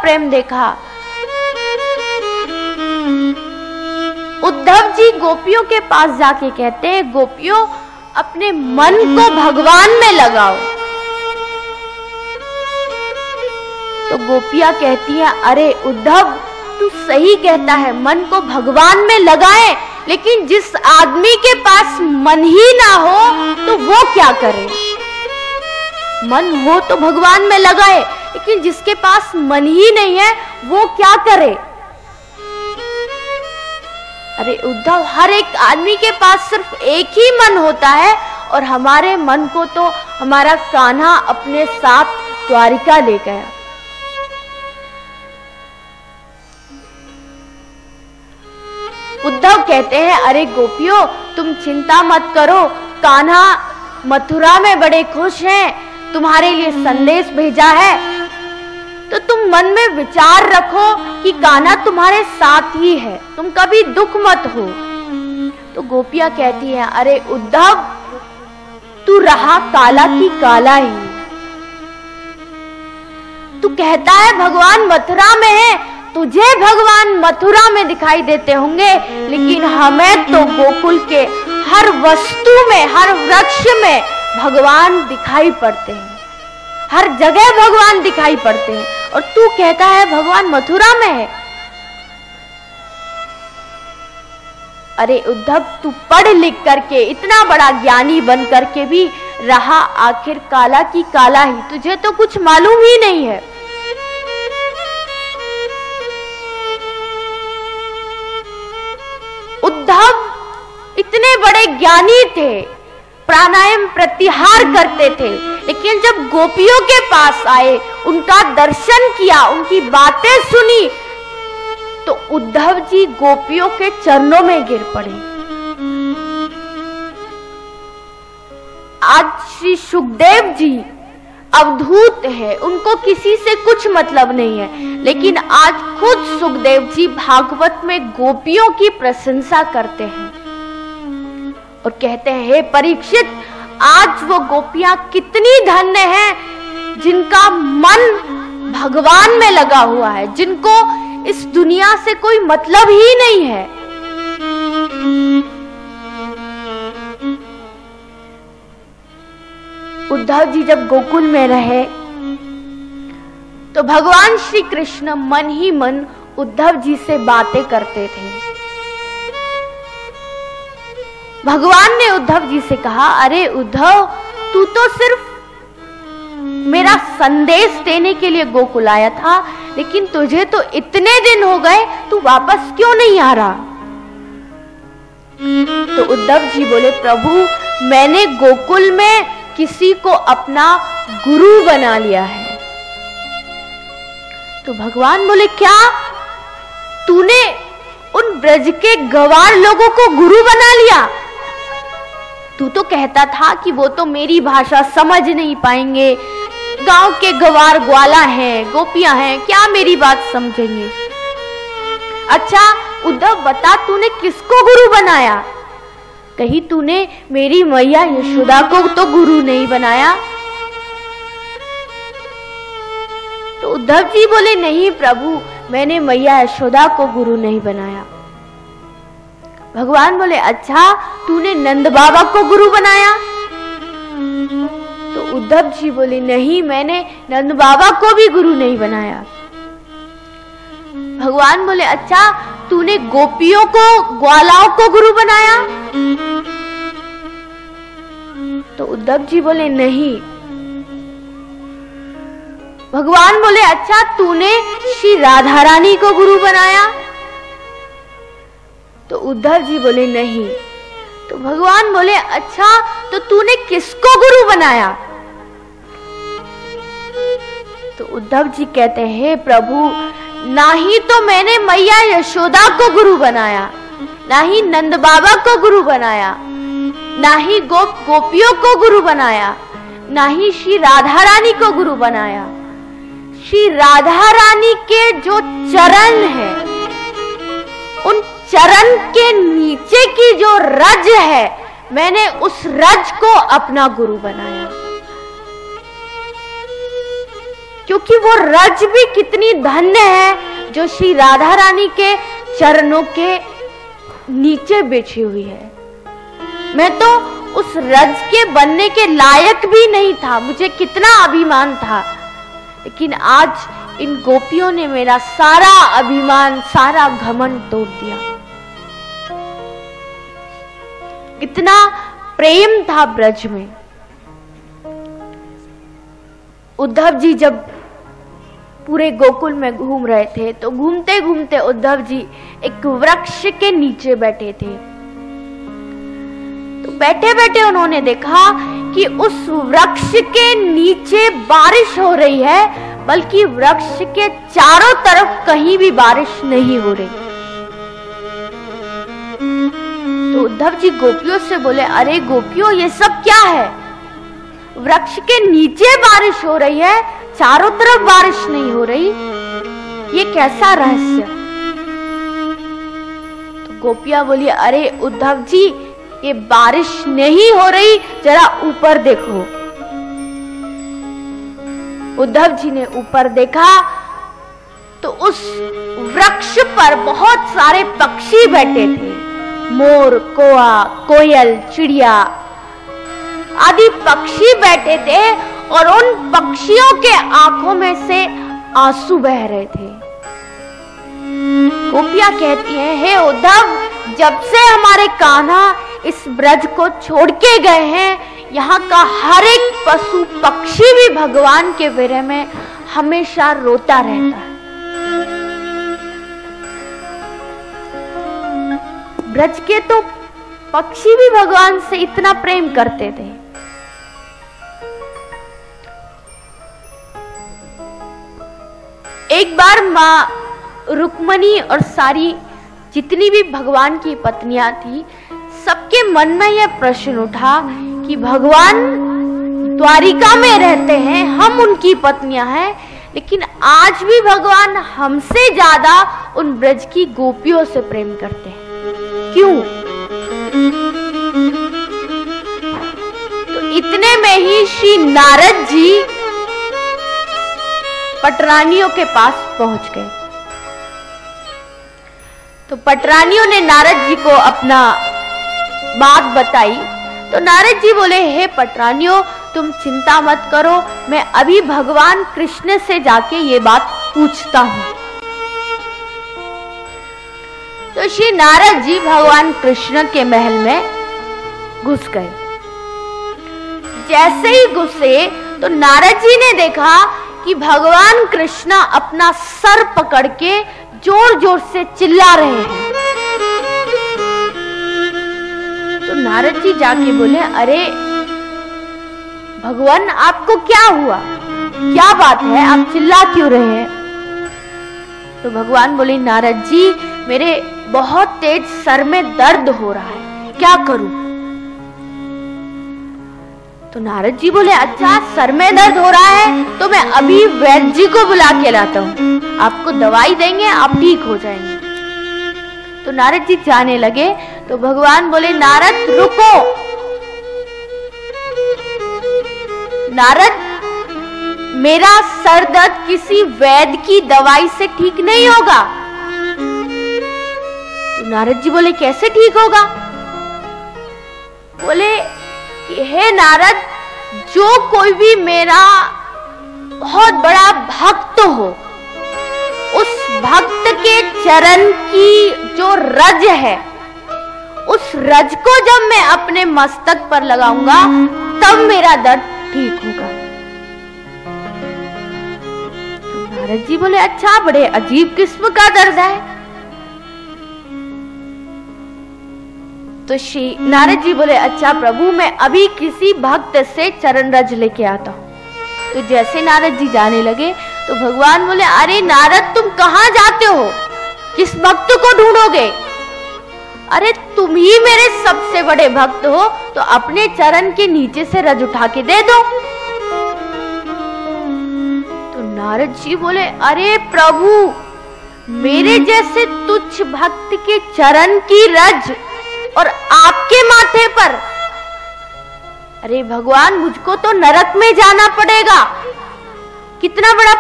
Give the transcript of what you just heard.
प्रेम देखा। उद्धव जी गोपियों के पास जाके कहते हैं, गोपियों अपने मन को भगवान में लगाओ। तो गोपियां कहती हैं, अरे उद्धव तू सही कहता है, मन को भगवान में लगाए, लेकिन जिस आदमी के पास मन ही ना हो तो वो क्या करे? मन हो तो भगवान में लगाए, लेकिन जिसके पास मन ही नहीं है वो क्या करे? अरे उद्धव, हर एक आदमी के पास सिर्फ एक ही मन होता है, और हमारे मन को तो हमारा कान्हा अपने साथ द्वारिका ले गया। उद्धव कहते हैं, अरे गोपियों तुम चिंता मत करो, कान्हा मथुरा में बड़े खुश हैं, तुम्हारे लिए संदेश भेजा है, तो तुम मन में विचार रखो कि कान्हा तुम्हारे साथ ही है, तुम कभी दुख मत हो। तो गोपियां कहती हैं, अरे उद्धव तू रहा काला की काला ही, तू कहता है भगवान मथुरा में है, तुझे भगवान मथुरा में दिखाई देते होंगे, लेकिन हमें तो गोकुल के हर वस्तु में, हर वृक्ष में भगवान दिखाई पड़ते हैं, हर जगह भगवान दिखाई पड़ते हैं, और तू कहता है भगवान मथुरा में है। अरे उद्धव तू पढ़ लिख करके इतना बड़ा ज्ञानी बन करके भी रहा आखिर काला की काला ही, तुझे तो कुछ मालूम ही नहीं है। उद्धव इतने बड़े ज्ञानी थे, प्राणायाम प्रत्याहार करते थे, लेकिन जब गोपियों के पास आए, उनका दर्शन किया, उनकी बातें सुनी, तो उद्धव जी गोपियों के चरणों में गिर पड़े। आज श्री सुखदेव जी अवधूत है, उनको किसी से कुछ मतलब नहीं है, लेकिन आज खुद सुखदेव जी भागवत में गोपियों की प्रशंसा करते हैं और कहते हैं, हे परीक्षित, आज वो गोपियां कितनी धन्य हैं जिनका मन भगवान में लगा हुआ है, जिनको इस दुनिया से कोई मतलब ही नहीं है। उद्धव जी जब गोकुल में रहे तो भगवान श्री कृष्ण मन ही मन उद्धव जी से बातें करते थे। भगवान ने उद्धव जी से कहा, अरे उद्धव तू तो सिर्फ मेरा संदेश देने के लिए गोकुल आया था, लेकिन तुझे तो इतने दिन हो गए, तू वापस क्यों नहीं आ रहा? तो उद्धव जी बोले, प्रभु मैंने गोकुल में किसी को अपना गुरु बना लिया है। तो भगवान बोले, क्या तूने उन ब्रज के गवार लोगों को गुरु बना लिया? तू तो कहता था कि वो तो मेरी भाषा समझ नहीं पाएंगे, गांव के गवार ग्वाला हैं, गोपियां हैं, क्या मेरी बात समझेंगे? अच्छा उद्धव बता, तूने किसको गुरु बनाया? कहीं तूने मेरी मैया यशोदा को तो गुरु नहीं बनाया? तो उद्धव जी बोले, नहीं प्रभु, मैंने मैया यशोदा को गुरु नहीं बनाया। भगवान बोले, अच्छा तूने नंद बाबा को गुरु बनाया? तो उद्धव जी बोले, नहीं, मैंने नंद बाबा को भी गुरु नहीं बनाया। भगवान बोले, अच्छा तूने गोपियों को, ग्वालाओं को गुरु बनाया? तो उद्धव जी बोले, नहीं। भगवान बोले, अच्छा तूने श्री राधा रानी को गुरु बनाया? तो उद्धव जी बोले, नहीं। तो भगवान बोले, अच्छा तो तूने किसको गुरु बनाया? तो उद्धव जी कहते हैं, हे प्रभु, ना ही तो मैंने मैया यशोदा को गुरु बनाया, ना ही नंद बाबा को गुरु बनाया, ना ही गोपियों को गुरु बनाया, ना ही श्री राधा रानी को गुरु बनाया। श्री राधा रानी के जो चरण है, उन चरण के नीचे की जो रज है, मैंने उस रज को अपना गुरु बनाया। क्योंकि वो रज भी कितनी धन्य है जो श्री राधा रानी के चरणों के नीचे बिछी हुई है। मैं तो उस रज के बनने के लायक भी नहीं था, मुझे कितना अभिमान था, लेकिन आज इन गोपियों ने मेरा सारा अभिमान, सारा घमंड तोड़ दिया। कितना प्रेम था ब्रज में। उद्धव जी जब पूरे गोकुल में घूम रहे थे तो घूमते घूमते उद्धव जी एक वृक्ष के नीचे बैठे थे। तो बैठे बैठे उन्होंने देखा कि उस वृक्ष के नीचे बारिश हो रही है, बल्कि वृक्ष के चारों तरफ कहीं भी बारिश नहीं हो रही। तो उद्धव जी गोपियों से बोले, अरे गोपियों, ये सब क्या है? वृक्ष के नीचे बारिश हो रही है, चारों तरफ बारिश नहीं हो रही, ये कैसा रहस्य? तो गोपियां बोली, अरे उद्धव जी, ये बारिश नहीं हो रही, जरा ऊपर देखो। उद्धव जी ने ऊपर देखा तो उस वृक्ष पर बहुत सारे पक्षी बैठे थे। मोर, कौआ, कोयल, चिड़िया आदि पक्षी बैठे थे और उन पक्षियों के आंखों में से आंसू बह रहे थे। गोपियां कहती हैं, हे उद्धव, जब से हमारे कान्हा इस ब्रज को छोड़ के गए हैं, यहाँ का हर एक पशु पक्षी भी भगवान के विरह में हमेशा रोता रहता है। ब्रज के तो पक्षी भी भगवान से इतना प्रेम करते थे। एक बार माँ रुक्मणी और सारी जितनी भी भगवान की पत्नियां थी, सबके मन में यह प्रश्न उठा कि भगवान द्वारिका में रहते हैं, हम उनकी पत्नियां हैं, लेकिन आज भी भगवान हमसे ज्यादा उन ब्रज की गोपियों से प्रेम करते हैं, क्यों? तो इतने में ही श्री नारद जी पटरानियों के पास पहुंच गए। तो पटरानियों ने नारद जी को अपना बात बताई। तो नारद जी बोले, हे पटरानियों, तुम चिंता मत करो, मैं अभी भगवान कृष्ण से जाके ये बात पूछता हूं। तो श्री नारद जी भगवान कृष्ण के महल में घुस गए। जैसे ही घुसे तो नारद जी ने देखा कि भगवान कृष्ण अपना सर पकड़ के जोर जोर से चिल्ला रहे हैं। तो नारद जी जाके बोले, अरे भगवान, आपको क्या हुआ? क्या बात है, आप चिल्ला क्यों रहे हैं? तो भगवान बोले, नारद जी, मेरे बहुत तेज सर में दर्द हो रहा है, क्या करूं? तो नारद जी बोले, अच्छा सर में दर्द हो रहा है तो मैं अभी वैद्य जी को बुला के लाता हूँ, आपको दवाई देंगे, आप ठीक हो जाएंगे। तो नारद जी जाने लगे तो भगवान बोले, नारद रुको। नारद, मेरा सर दर्द किसी वैद्य की दवाई से ठीक नहीं होगा। तो नारद जी बोले, कैसे ठीक होगा? बोले, हे नारद, जो कोई भी मेरा बहुत बड़ा भक्त हो, उस भक्त के चरण की जो रज है, उस रज को जब मैं अपने मस्तक पर लगाऊंगा तब मेरा दर्द ठीक होगा। तो नारद जी बोले, अच्छा, बड़े अजीब किस्म का दर्द है। तो श्री नारद जी बोले, अच्छा प्रभु, मैं अभी किसी भक्त से चरण रज लेके आता हूं। तो जैसे नारद जी जाने लगे तो भगवान बोले, अरे नारद, तुम कहां जाते हो? किस भक्त को ढूंढोगे? अरे तुम ही मेरे सबसे बड़े भक्त हो, तो अपने चरण के नीचे से रज उठा के दे दो। तो नारद जी बोले, अरे प्रभु, मेरे जैसे तुच्छ भक्त के चरण की रज और आपके माथे पर, अरे भगवान, मुझको तो नरक में जाना पड़ेगा। कितना बड़ा